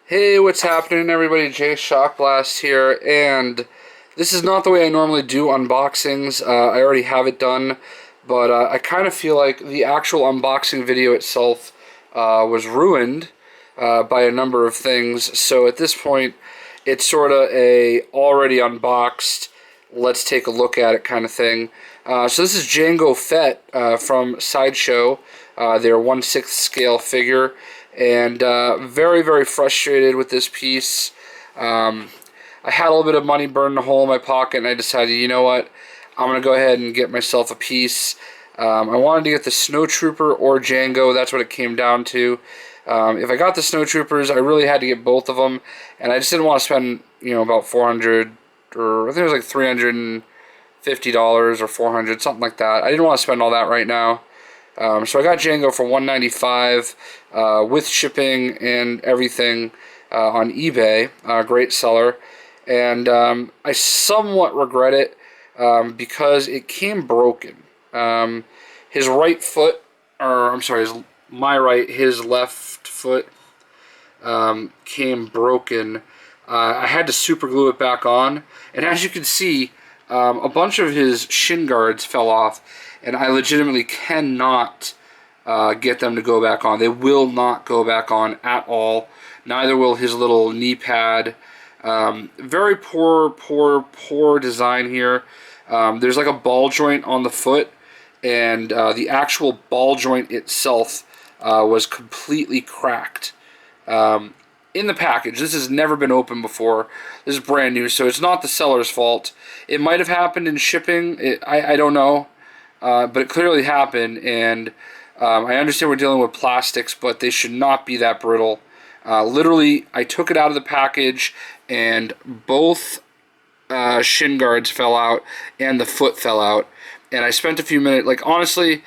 Hey, what's happening, everybody? Jay Shockblast here, and this is not the way I normally do unboxings. I already have it done, but I kind of feel like the actual unboxing video itself was ruined by a number of things. So at this point, it's sort of a already unboxed, let's take a look at it kind of thing. So this is Jango Fett from Sideshow, their 1/6 scale figure, and very, very frustrated with this piece. I had a little bit of money burned a hole in my pocket, and I decided, you know what, I'm going to go ahead and get myself a piece. I wanted to get the Snowtrooper or Django. That's what it came down to. If I got the Snowtroopers, I really had to get both of them, and I just didn't want to spend, about 400, or I think it was like $350 or 400, something like that. I didn't want to spend all that right now. So I got Django for $195 with shipping and everything on eBay. Great seller. And I somewhat regret it because it came broken. His right foot, or I'm sorry, his left foot came broken. I had to super glue it back on. And as you can see, a bunch of his shin guards fell off, and I legitimately cannot get them to go back on. They will not go back on at all. Neither will his little knee pad. Very poor design here. There's like a ball joint on the foot, and the actual ball joint itself was completely cracked. In the package. This has never been opened before. This is brand new, so it's not the seller's fault. It might have happened in shipping. I don't know, but it clearly happened, and I understand we're dealing with plastics, but they should not be that brittle. Literally, I took it out of the package, and both shin guards fell out, and the foot fell out, and I spent a few minutes, like, honestly,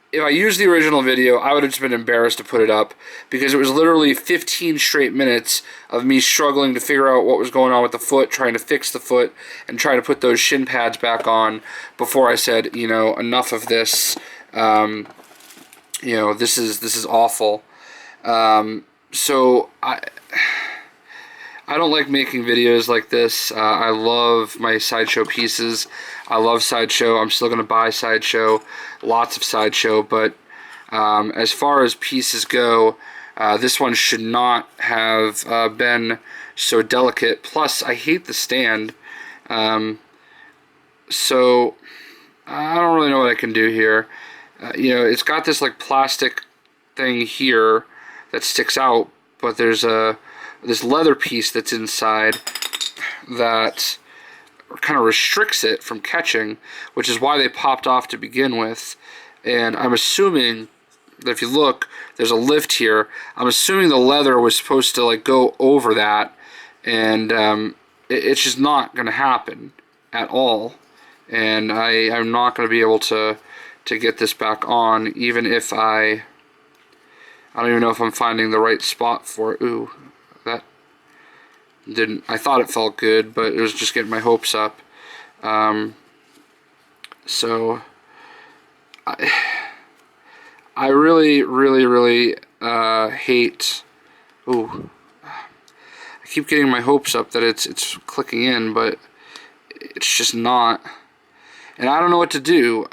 if I used the original video, I would have just been embarrassed to put it up, because it was literally 15 straight minutes of me struggling to figure out what was going on with the foot, trying to fix the foot, and trying to put those shin pads back on before I said, enough of this. This is awful. So I don't like making videos like this. I love my Sideshow pieces. I love Sideshow. I'm still going to buy Sideshow. Lots of Sideshow. But as far as pieces go, this one should not have been so delicate. Plus, I hate the stand. So I don't really know what I can do here. It's got this like plastic thing here that sticks out, but there's this leather piece that's inside that kind of restricts it from catching, which is why they popped off to begin with. And I'm assuming that if you look, there's a lift here. I'm assuming the leather was supposed to like go over that, and it's just not going to happen at all. And I'm not going to be able to get this back on, even if I don't even know if I'm finding the right spot for it. Ooh, that didn't, I thought it felt good, but it was just getting my hopes up. So I really hate, ooh, I keep getting my hopes up that it's clicking in, but it's just not. And I don't know what to do,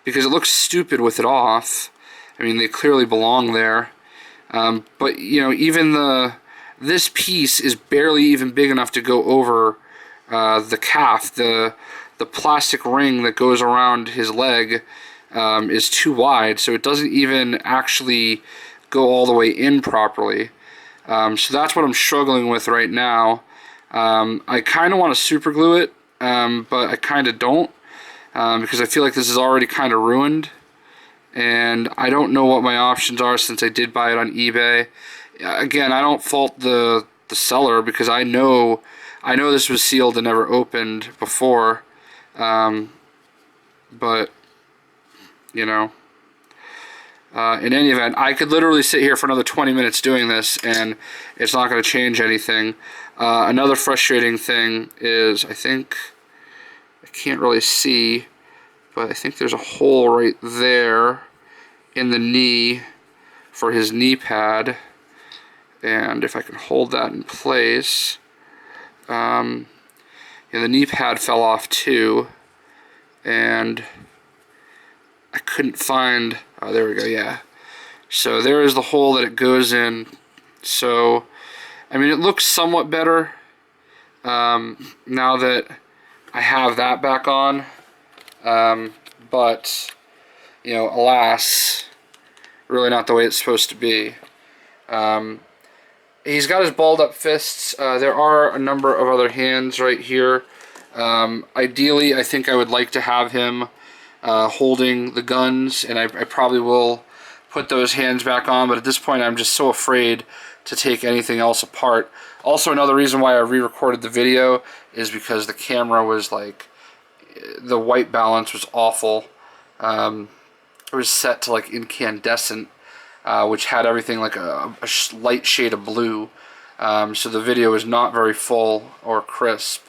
because it looks stupid with it off. I mean, they clearly belong there. But, even this piece is barely even big enough to go over the calf. The plastic ring that goes around his leg is too wide, so it doesn't even actually go all the way in properly. So that's what I'm struggling with right now. I kind of want to super glue it, but I kind of don't, because I feel like this is already kind of ruined. And I don't know what my options are since I did buy it on eBay. Again, I don't fault the seller, because I know this was sealed and never opened before. But in any event, I could literally sit here for another 20 minutes doing this, and it's not going to change anything. Another frustrating thing is, I can't really see, but I think there's a hole right there in the knee for his knee pad. And if I can hold that in place, the knee pad fell off too, and I couldn't find, oh, there we go, yeah. So there is the hole that it goes in. So, I mean, it looks somewhat better now that I have that back on, but, you know, alas, really not the way it's supposed to be. He's got his balled up fists. There are a number of other hands right here. Ideally, I think I would like to have him holding the guns, and I probably will put those hands back on, but at this point I'm just so afraid to take anything else apart. Also, another reason why I re-recorded the video is because the camera was like, the white balance was awful. It was set to like incandescent, which had everything like a light shade of blue, so the video is not very full or crisp.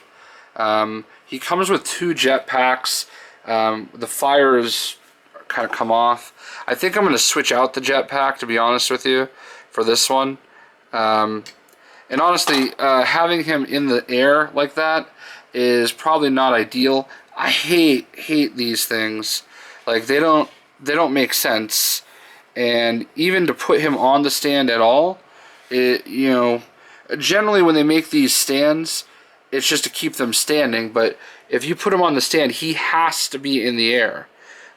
He comes with 2 jetpacks. The fires kind of come off. I think I'm going to switch out the jetpack, to be honest with you, for this one. And honestly, having him in the air like that is probably not ideal. I hate these things. Like, they don't make sense. And even to put him on the stand at all, you know, generally when they make these stands, it's just to keep them standing, but if you put him on the stand, he has to be in the air.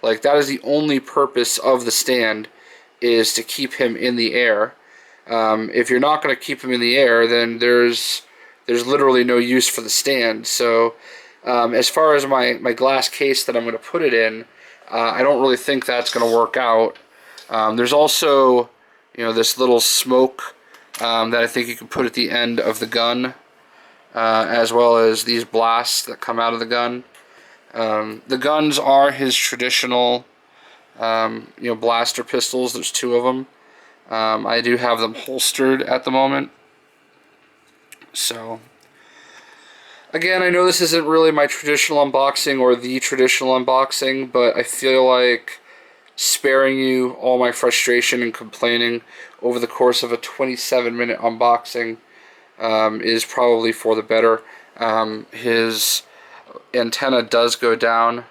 Like, that is the only purpose of the stand, is to keep him in the air. If you're not going to keep him in the air, then there's literally no use for the stand. So as far as my glass case that I'm going to put it in, I don't really think that's going to work out. There's also, you know, this little smoke that I think you can put at the end of the gun, as well as these blasts that come out of the gun. The guns are his traditional, you know, blaster pistols. There's 2 of them. I do have them holstered at the moment. So, again, I know this isn't really my traditional unboxing or the traditional unboxing, but I feel like sparing you all my frustration and complaining over the course of a 27-minute unboxing is probably for the better. His antenna does go down.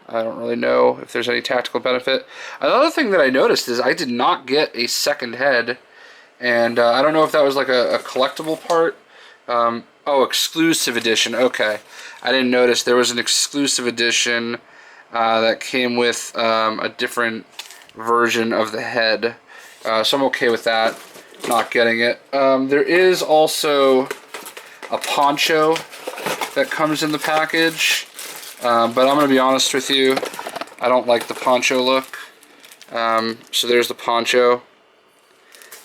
I don't really know if there's any tactical benefit. Another thing that I noticed is I did not get a second head, and I don't know if that was like a collectible part. Oh, exclusive edition. Okay, I didn't notice there was an exclusive edition that came with a different version of the head, so I'm okay with that, not getting it. There is also a poncho that comes in the package, but I'm going to be honest with you, I don't like the poncho look. So there's the poncho.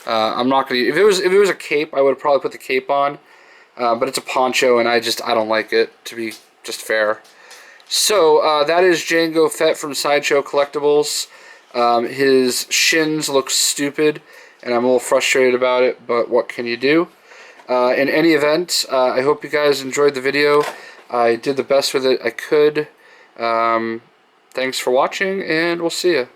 I'm not going to, if it was a cape, I would have probably put the cape on, but it's a poncho and I don't like it, to be just fair. So that is Jango Fett from Sideshow Collectibles. His shins look stupid and I'm a little frustrated about it, but what can you do? In any event, I hope you guys enjoyed the video. I did the best with it I could. Thanks for watching, and we'll see you.